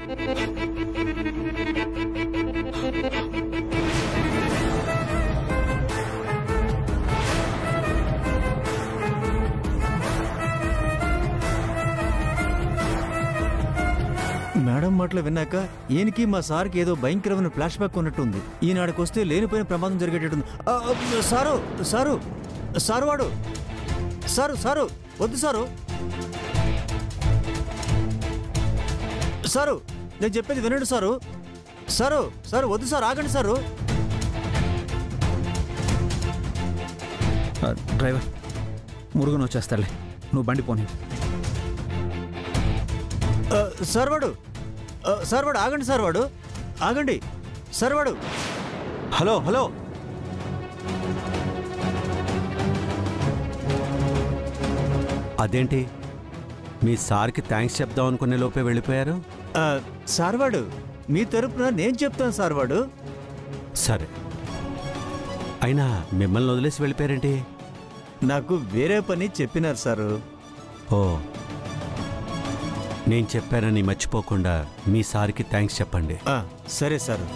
Madam మాటలు విన్నాక ఈయనకి మా సార్కి ఏదో భయంకరమైన ఫ్లాష్ బ్యాక్ ఉన్నట్టుంది. ఈనాడికి వస్తే లేనిపోయిన ప్రమాదం జరిగేటట్టుంది. సారు సారు సారు వాడు సారు సారు వద్దు సారు సారు నేను చెప్పేది వినండి సారు. సారు సారు వద్దు సార్, ఆగండి సారు. డ్రైవర్ మురుగును వచ్చేస్తాడులే, నువ్వు బండి పోనీ. సార్ వాడు ఆగండి సార్, వాడు ఆగండి సార్ వాడు. హలో హలో, అదేంటి మీ సార్కి థ్యాంక్స్ చెప్దాం అనుకునే లోపే వెళ్ళిపోయారు? సార్ వాడు మీ తరపున నేను చెప్తాను సార్ వాడు. సరే, అయినా మిమ్మల్ని వదిలేసి వెళ్ళిపోయారేంటి? నాకు వేరే పని చెప్పినారు సారు. ఓ, నేను చెప్పానని మర్చిపోకుండా మీ సార్కి థ్యాంక్స్ చెప్పండి. సరే సారు.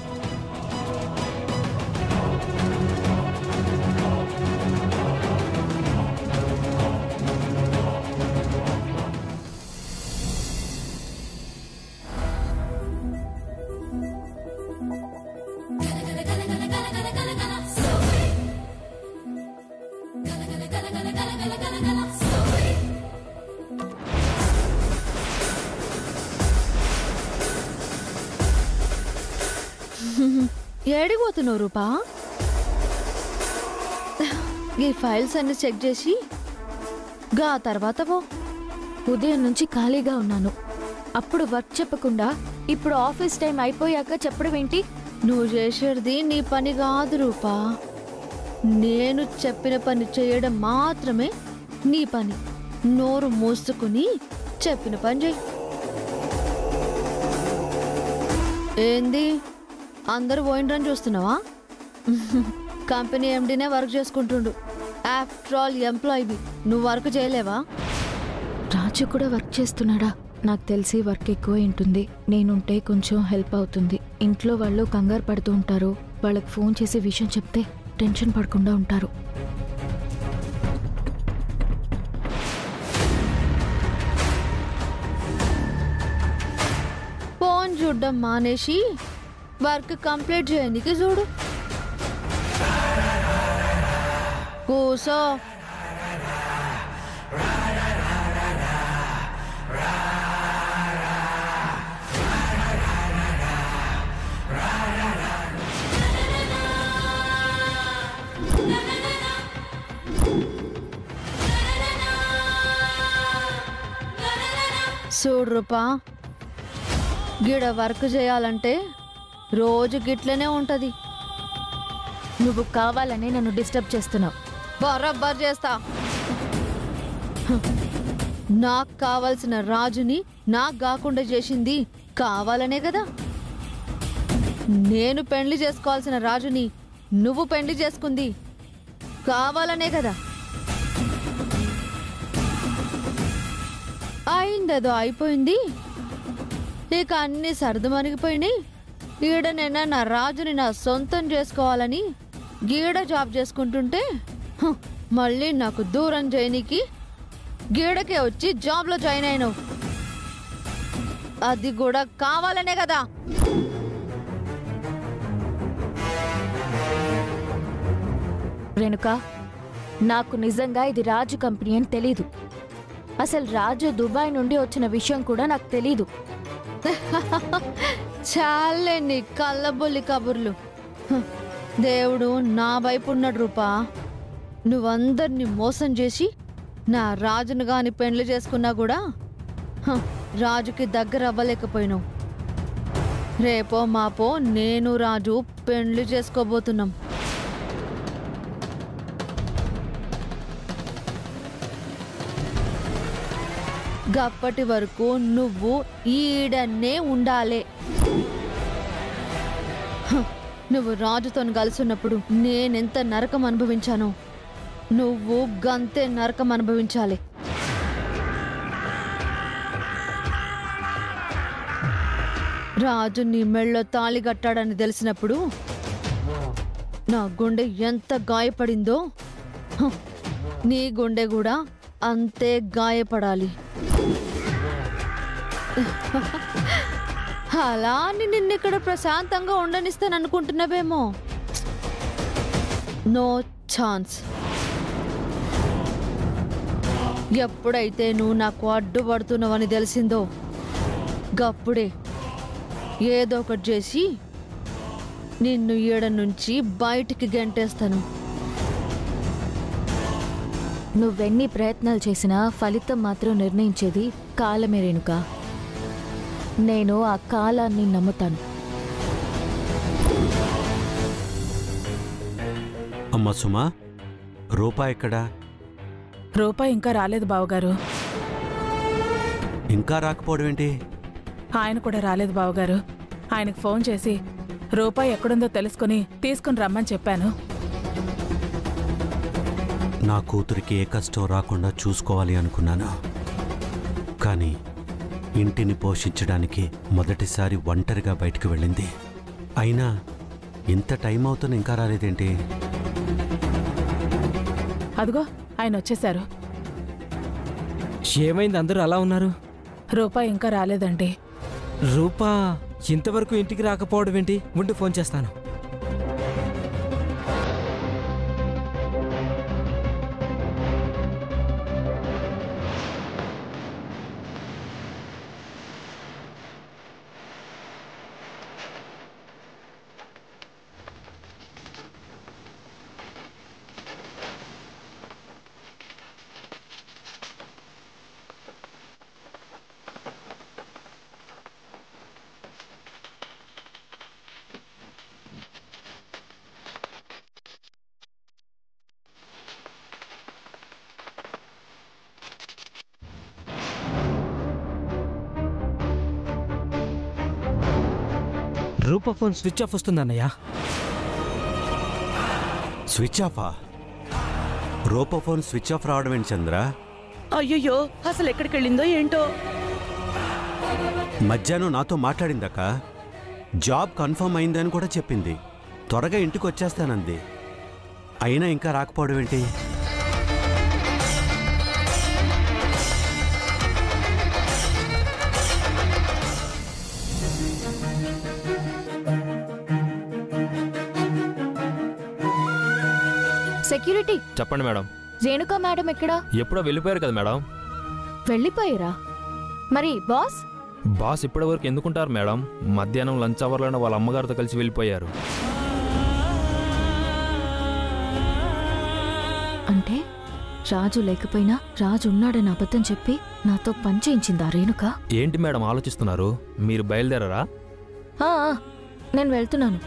ఏడిపోతున్నావు రూపా? ఈ ఫైల్స్ అన్ని చెక్ చేసి గా తర్వాత ఉదయం నుంచి ఖాళీగా ఉన్నాను. అప్పుడు వర్క్ చెప్పకుండా ఇప్పుడు ఆఫీస్ టైం అయిపోయాక చెప్పడం ఏంటి? నువ్వు చేసేది నీ పని కాదు రూపా. నేను చెప్పిన పని చేయడం మాత్రమే నీ పని. నోరు మూసుకుని చెప్పిన పని చేయి. ఏంది అందరూ పోయిండ్రని చూస్తున్నావా? కంపెనీ ఎండీనే వర్క్ చేసుకుంటుండు. ఆఫ్టర్ ఆల్ ఎంప్లాయీవి, నువ్వు వర్క్ చేయలేవా? రాజు కూడా వర్క్ చేస్తున్నాడా? నాకు తెలిసి వర్క్ ఎక్కువ ఉంటుంది. నేనుంటే కొంచెం హెల్ప్ అవుతుంది. ఇంట్లో వాళ్ళు కంగారు పడుతూ ఉంటారు. వాళ్ళకి ఫోన్ చేసి విషయం చెప్తే టెన్షన్ పడకుండా ఉంటారు. ఫోన్ చూడ్డం మానేసి వర్క్ కంప్లీట్ చేయడానికి చూడు. కూసో. చూడు రూపా, గిడ వర్క్ చేయాలంటే రోజు గిట్లనే ఉంటది. నువ్వు కావాలని నన్ను డిస్టర్బ్ చేస్తున్నావు. బరాబర్ చేస్తా. నాకు కావాల్సిన రాజుని నాకు కాకుండా చేసింది కావాలనే కదా. నేను పెండ్లి చేసుకోవాల్సిన రాజుని నువ్వు పెండ్లి చేసుకుంది కావాలనే కదా. అయిందేదో అయిపోయింది. ఇక అన్ని సర్దుమణిగిపోయినాయి. ఈడనైనా నా రాజుని నా సొంతం చేసుకోవాలని గీడ జాబ్ చేసుకుంటుంటే మళ్ళీ నాకు దూరం చేయనీకి గీడకే వచ్చి జాబ్లో జాయిన్ అయినావు. అది కూడా కావాలనే కదా. రేణుక, నాకు నిజంగా ఇది రాజు కంపెనీ అని తెలీదు. అసలు రాజు దుబాయ్ నుండి వచ్చిన విషయం కూడా నాకు తెలీదు. చాలే నీ కళ్ళబొల్లి కబుర్లు. దేవుడు నా వైపు ఉన్నాడు రూపా. నువ్వందరినీ మోసం చేసి నా రాజును గాని పెండ్లి చేసుకున్నా కూడా రాజుకి దగ్గర అవ్వలేకపోయినావు. రేపో మాపో నేను రాజు పెండ్లి చేసుకోబోతున్నాం. గప్పటి వరకు నువ్వు ఈడనే ఉండాలే. నువ్వు రాజుతో కలిసినప్పుడు నేనెంత నరకం అనుభవించానో నువ్వు గంతే నరకం అనుభవించాలి. రాజు నీ మెళ్ళో తాళి కట్టాడని తెలిసినప్పుడు నా గుండె ఎంత గాయపడిందో నీ గుండె కూడా అంతే గాయపడాలి. అలా అని నిన్నిక్కడ ప్రశాంతంగా ఉండనిస్తాననుకుంటున్నావేమో. No chance. ఎప్పుడైతే నువ్వు నాకు అడ్డుపడుతున్నావని తెలిసిందో గప్పుడే ఏదో ఒకటి చేసి నిన్ను ఈడ నుంచి బయటికి గెంటేస్తాను. నువ్వెన్ని ప్రయత్నాలు చేసినా ఫలితం మాత్రం నిర్ణయించేది కాలమే రేణుక. నేను ఆ కాలాన్ని నమ్ముతాను. అమ్మ సుమా, రూపా ఎక్కడా? రూపా ఇంకా రాలేదు బావగారు. ఇంకా రాకపోవడం ఏంటి? ఆయన కూడా రాలేదు బావగారు. ఆయనకు ఫోన్ చేసి రూపా ఎక్కడుందో తెలుసుకుని తీసుకుని రమ్మని చెప్పాను. నా కూతురికి ఏ కష్టం రాకుండా చూసుకోవాలి అనుకున్నాను. కానీ ఇంటిని పోషించడానికి మొదటిసారి ఒంటరిగా బయటికి వెళ్ళింది. అయినా ఇంత టైం అవుతున్నా ఇంకా రాలేదేంటి? అదిగో ఆయన వచ్చేశారు. ఏమైంది అందరూ అలా ఉన్నారు? రూపా ఇంకా రాలేదండి. రూపా ఇంతవరకు ఇంటికి రాకపోవడం ఏంటి? ఉండి ఫోన్ చేస్తాను. రూపా ఫోన్ స్విచ్ ఆఫ్ వస్తుందన్నయ్య. స్విచ్ ఆఫా? రూపా ఫోన్ స్విచ్ ఆఫ్ రావడం ఏంటి చంద్ర? అయ్యయ్యో, అసలు ఎక్కడికి వెళ్ళిందో ఏంటో. మధ్యాహ్నం నాతో మాట్లాడిందాక జాబ్ కన్ఫర్మ్ అయిందని కూడా చెప్పింది. త్వరగా ఇంటికి వచ్చేస్తానంది. అయినా ఇంకా రాకపోవడం ఏంటి? సెక్యూరిటీ చెప్పండి మేడం. రేణుకా మేడం ఎక్కడా? ఎప్పుడో వెళ్ళిపోయారు కదా మేడం. వెళ్ళిపోయారా? మరి బాస్? బాస్ ఇప్పటి వరకు ఎందుకుంటారు మేడం? మధ్యాహ్నం లంచ్ అవర్లోనే వాళ్ళ అమ్మగారితో కలిసి వెళ్ళిపోయారు. అంటే రాజు లేకపోయినా రాజు ఉన్నాడని అబద్ధం చెప్పి నాతో పని చేయించిందా రేణుక? ఏంటి మేడం ఆలోచిస్తున్నారు? మీరు బయలుదేరారా? నేను వెళ్తున్నాను.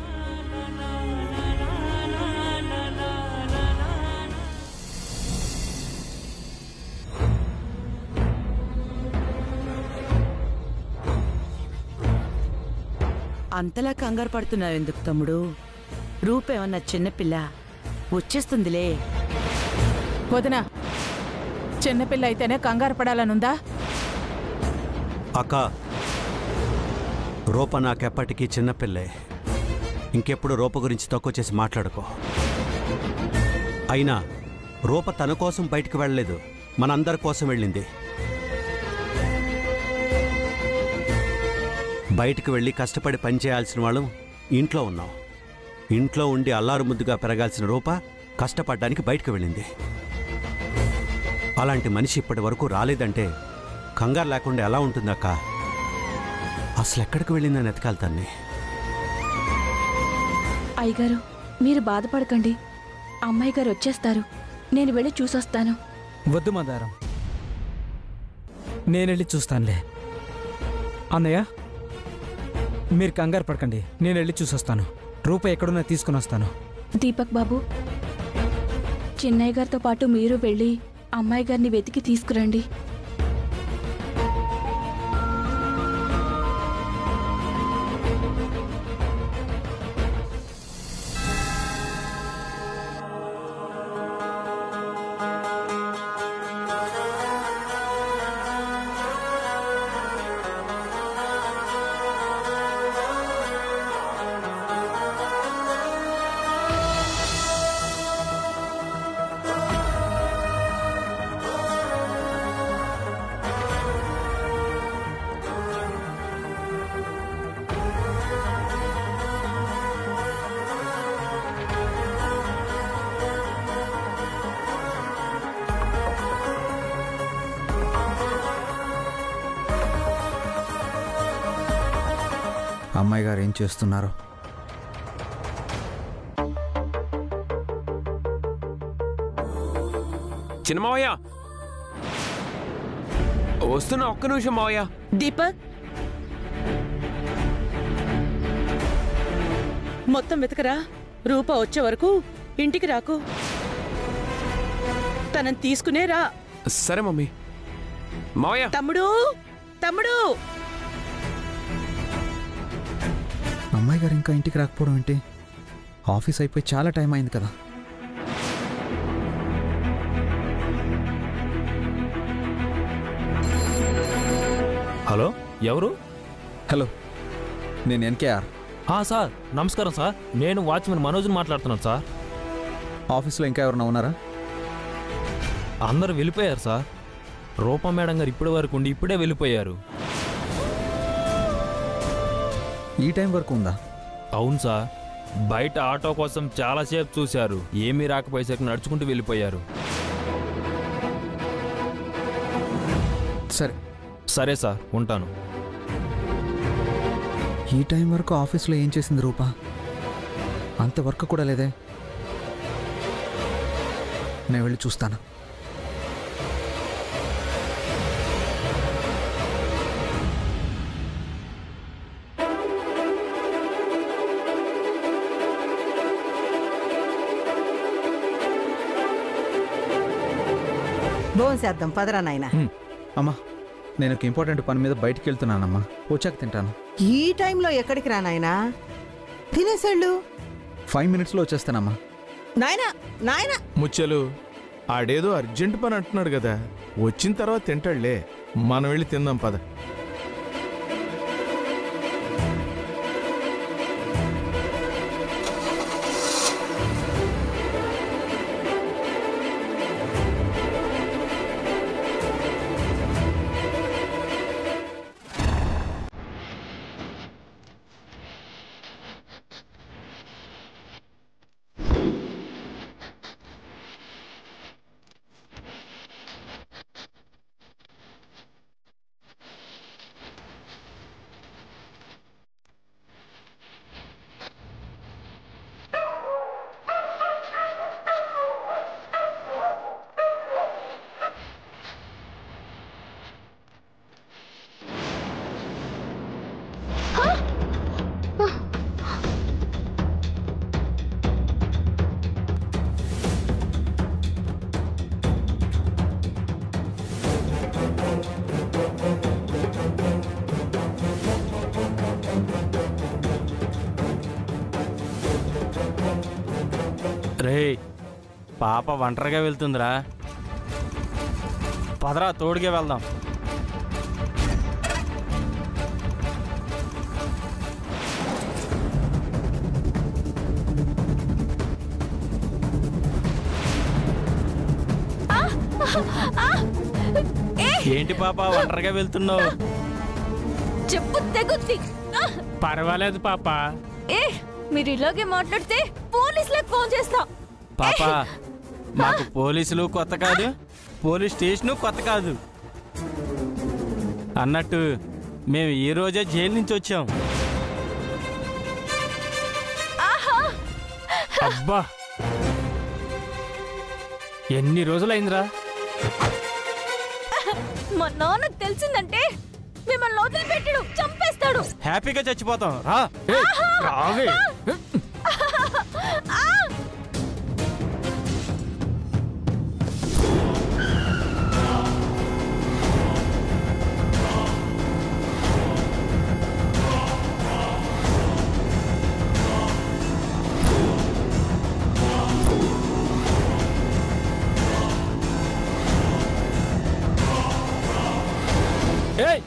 అంతలా కంగారు పడుతున్నావు ఎందుకు తమ్ముడు? రూపేమన్నా చిన్నపిల్ల, వచ్చేస్తుందిలే. వదినా, చిన్నపిల్ల అయితేనే కంగారు పడాలనుందా? అక్క, రూప నాకెప్పటికీ చిన్నపిల్లే. ఇంకెప్పుడు రూప గురించి తక్కువ చేసి మాట్లాడుకో. అయినా రూప తన కోసం బయటికి వెళ్ళలేదు, మనందరి కోసం వెళ్ళింది. బయటికి వెళ్ళి కష్టపడి పనిచేయాల్సిన వాళ్ళం ఇంట్లో ఉన్నాం. ఇంట్లో ఉండి అల్లారు ముద్దుగా పెరగాల్సిన రూప కష్టపడ్డానికి బయటికి వెళ్ళింది. అలాంటి మనిషి ఇప్పటి వరకు రాలేదంటే కంగారు లేకుండా ఎలా ఉంటుందక్క? అసలు ఎక్కడికి వెళ్ళిందని ఎతకాలి తన్ని. అయ్యగారు, మీరు బాధపడకండి. అమ్మాయి గారు వచ్చేస్తారు. నేను వెళ్ళి చూసొస్తాను. వద్దు మందారం, నేనెళ్ళి చూస్తానులే. అన్నయ్య, మీరు కంగారు పడకండి, నేను వెళ్ళి చూసొస్తాను. రూప ఎక్కడున్నా తీసుకుని వస్తాను. దీపక్ బాబు, చిన్నయ్య గారితో పాటు మీరు వెళ్ళి అమ్మాయి గారిని వెతికి తీసుకురండి. అమ్మాయి గారు ఏం చేస్తున్నారు? చిన్న మావయ్య వస్తున్నా, ఒక్క నిమిషం మావయ్య. దీపక్, మొత్తం వెతకరా. రూప వచ్చే వరకు ఇంటికి రాకు. తనని తీసుకునే రా. సరే మమ్మీ. మావయ్య. తమ్ముడు, తమ్ముడు. అమ్మాయి గారు ఇంకా ఇంటికి రాకపోవడం ఏంటి? ఆఫీస్ అయిపోయి చాలా టైం అయింది కదా. హలో, ఎవరు? హలో, నేను ఎన్కేఆర్. సార్ నమస్కారం సార్. నేను వాచ్మెన్ మనోజ్ని మాట్లాడుతున్నాను సార్. ఆఫీస్లో ఇంకా ఎవరన్నా ఉన్నారా? అందరూ వెళ్ళిపోయారు సార్. రూపా మేడం గారు ఇప్పటి వరకు ఉండి ఇప్పుడే వెళ్ళిపోయారు. ఈ టైం వరకు ఉందా? అవును సార్. బయట ఆటో కోసం చాలాసేపు చూశారు, ఏమీ రాకపోయేసరికి నడుచుకుంటూ వెళ్ళిపోయారు. సరే సరే సార్, ఉంటాను. ఈ టైం వరకు ఆఫీస్లో ఏం చేసింది రూపా? అంత వర్క్ కూడా లేదే. నేను వెళ్ళి చూస్తాను. భోంచేద్దాం పదరా నాయనా. అమ్మా, నేను ఒక ఇంపార్టెంట్ పని మీద బయటికి వెళ్తున్నానమ్మా. వచ్చాక తింటాను. ఈ టైంలో ఎక్కడికి రా నాయనా? తినేసేళ్ళు. 5 minutesలో వచ్చేస్తానమ్మా. నాయనా, నాయనా. ముచ్చలు, ఆడేదో అర్జెంట్ పని అంటున్నాడు కదా, వచ్చిన తర్వాత తింటాడులే. మనం వెళ్ళి తిందాం పద. రే, పాప ఒంటరిగా వెళ్తుందిరా. పదరా, తోడుగా వెళ్దాం. ఏంటి పాప ఒంటరిగా వెళ్తున్నావు? చెప్పు తెగుద్ది. పర్వాలేదు పాప. మీరు ఇలాగే మాట్లాడితే పోలీసులకు ఫోన్ చేస్తా. పాప, మాకు పోలీసులు కొత్త కాదు, పోలీస్ స్టేషను కొత్త కాదు. అన్నట్టు మేము ఈ రోజే జైలు నుంచి వచ్చాం. అబ్బా, ఎన్ని రోజులైందిరా? మా నాన్నకు తెలిసిందంటే మిమ్మల్ని వదిలిపెట్టడు, చంపేస్తాడు. హ్యాపీగా చచ్చిపోతాం. రా. రావే. ఏయ్,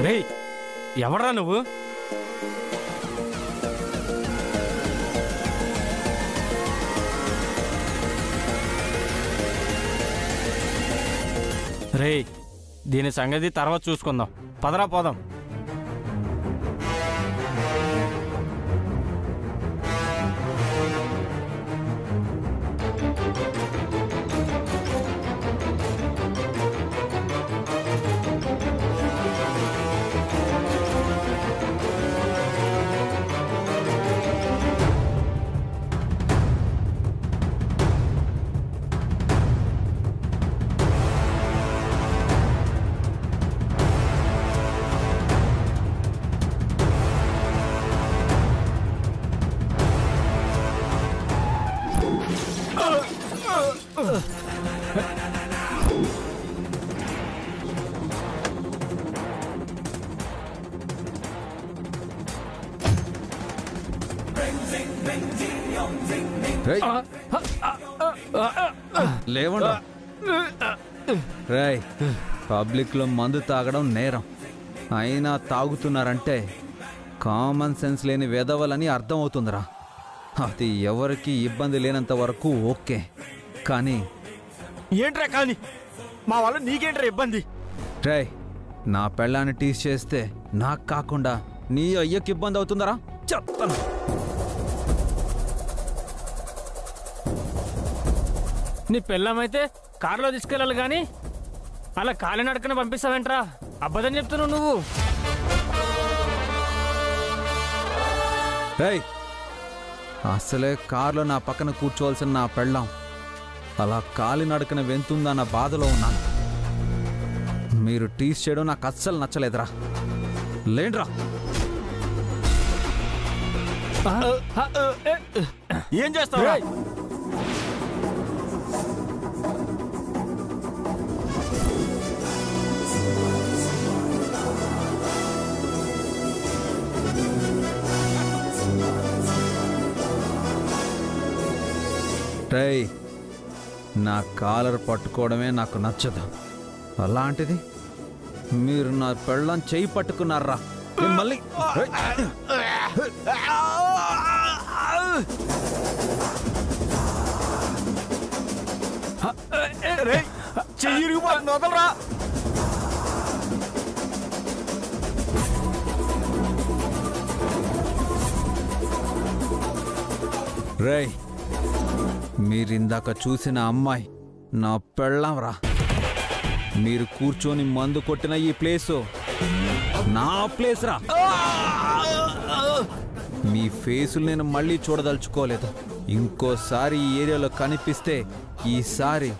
రే, ఎవడ్రా నువ్వు? రే, దీని సంగతి తర్వాత చూసుకుందాం. పదరా పోదాం. లేవండా రేయ్, పబ్లిక్లో మందు తాగడం నేరం. అయినా తాగుతున్నారంటే కామన్ సెన్స్ లేని వెధవలని అర్థం అవుతుందిరా. అది ఎవరికి ఇబ్బంది లేనంత వరకు ఓకే, కానీ ఏంట్రా కానీ మా వల్ల నీకేంట్రా ఇబ్బంది? రేయ్, నా పెళ్ళాన్ని టీస్ చేస్తే నాకు కాకుండా నీ అయ్యకి ఇబ్బంది అవుతుందరా? చెప్తాను. నీ పెళ్ళమైతే కారులో తీసుకెళ్ళాలి కానీ అలా కాలినడకన పంపిస్తావేంట్రా? అబద్ధం చెప్తున్నావు నువ్వు. రేయ్, అసలే కారులో నా పక్కన కూర్చోవలసిన నా పెళ్ళాం అలా కాలినడకన వెంతుందన్న బాధలో ఉన్నాను. మీరు టీస్ చేయడం నాకు అస్సలు నచ్చలేదురా. లేండ్రా. ఏం చేస్తావు? రేయ్, నా కాలర్ పట్టుకోవడమే నాకు నచ్చదు. అలాంటిది మీరు నా పెళ్ళం చేయి పట్టుకున్నారా? మళ్ళీ చెయ్యి వదలరా. రేయ్, మీరిందాక చూసిన అమ్మాయి నా పెళ్ళం రా. మీరు కూర్చొని మందు కొట్టిన ఈ ప్లేసు నా ప్లేస్ రా. మీ ఫేసులు నేను మళ్ళీ చూడదలుచుకోలేదు. ఇంకోసారి ఈ ఏరియాలో కనిపిస్తే ఈసారి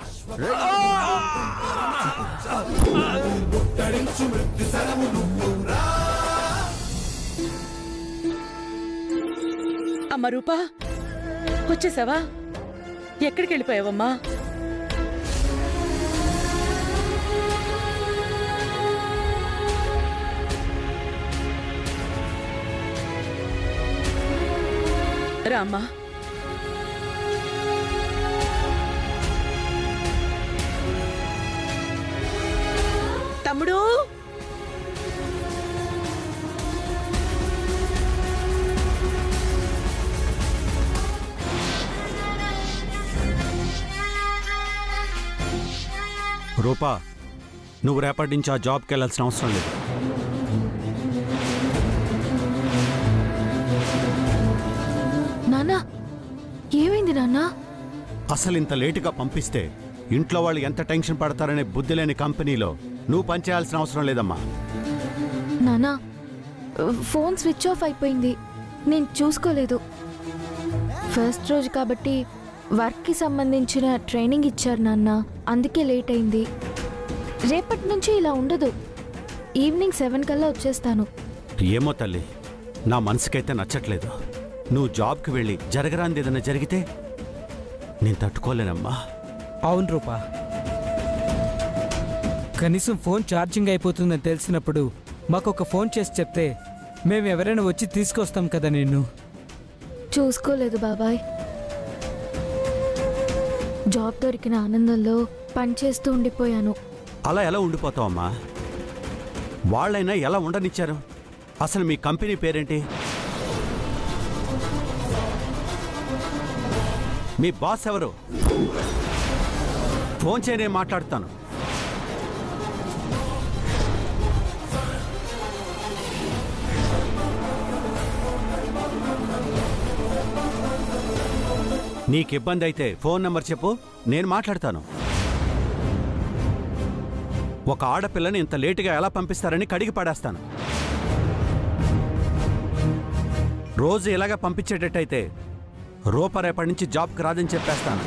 అమ్మ రూపా, వచ్చేసావా? ఎక్కడికి వెళ్ళిపోయావమ్మా? రామ్మా. తమ్ముడు, రూపా, నువ్వు రేపటి నుంచి ఆ జాబ్కి వెళ్ళాల్సిన అవసరం లేదు. నాన్నా, ఏమైంది నాన్నా? అసలు ఇంత లేటుగా పంపిస్తే ఇంట్లో వాళ్ళు ఎంత టెన్షన్ పడతారనే బుద్ధి లేని కంపెనీలో నువ్వు పనిచేయాల్సిన అవసరం లేదమ్మా. నాన్నా, ఫోన్ స్విచ్ ఆఫ్ అయిపోయింది. నేను చూసుకోలేదు. ఫస్ట్ రోజు కాబట్టి వర్క్కి సంబంధించిన ట్రైనింగ్ ఇచ్చారు నాన్న, అందుకే లేట్ అయింది. రేపటి నుంచి ఇలా ఉండదు. ఈవినింగ్ 7 కల్లా వచ్చేస్తాను. ఏమో తల్లి, నా మనసుకైతే నచ్చట్లేదు. నువ్వు జాబ్కి వెళ్ళి జరగరాంది ఏదైనా జరిగితే నేను తట్టుకోలేనమ్మా. అవును రూపా, కనీసం ఫోన్ ఛార్జింగ్ అయిపోతుందని తెలిసినప్పుడు మాకు ఒక ఫోన్ చేసి చెప్తే మేము ఎవరైనా వచ్చి తీసుకొస్తాం కదా. నిన్ను చూసుకోలేదు బాబాయ్. జాబ్ దొరికిన ఆనందంలో పనిచేస్తూ ఉండిపోయాను. అలా ఎలా ఉండిపోతావమ్మా? వాళ్ళైనా ఎలా ఉండనిచ్చారు? అసలు మీ కంపెనీ పేరేంటి? మీ బాస్ ఎవరు? ఫోన్ చేయనే మాట్లాడుతాను. నీకు ఇబ్బంది అయితే ఫోన్ నెంబర్ చెప్పు, నేను మాట్లాడతాను. ఒక ఆడపిల్లని ఇంత లేటుగా ఎలా పంపిస్తారని కడిగి పడేస్తాను. రోజు ఇలాగా పంపించేటట్టయితే రూప రేపటి నుంచి జాబ్కి రాదని చెప్పేస్తాను.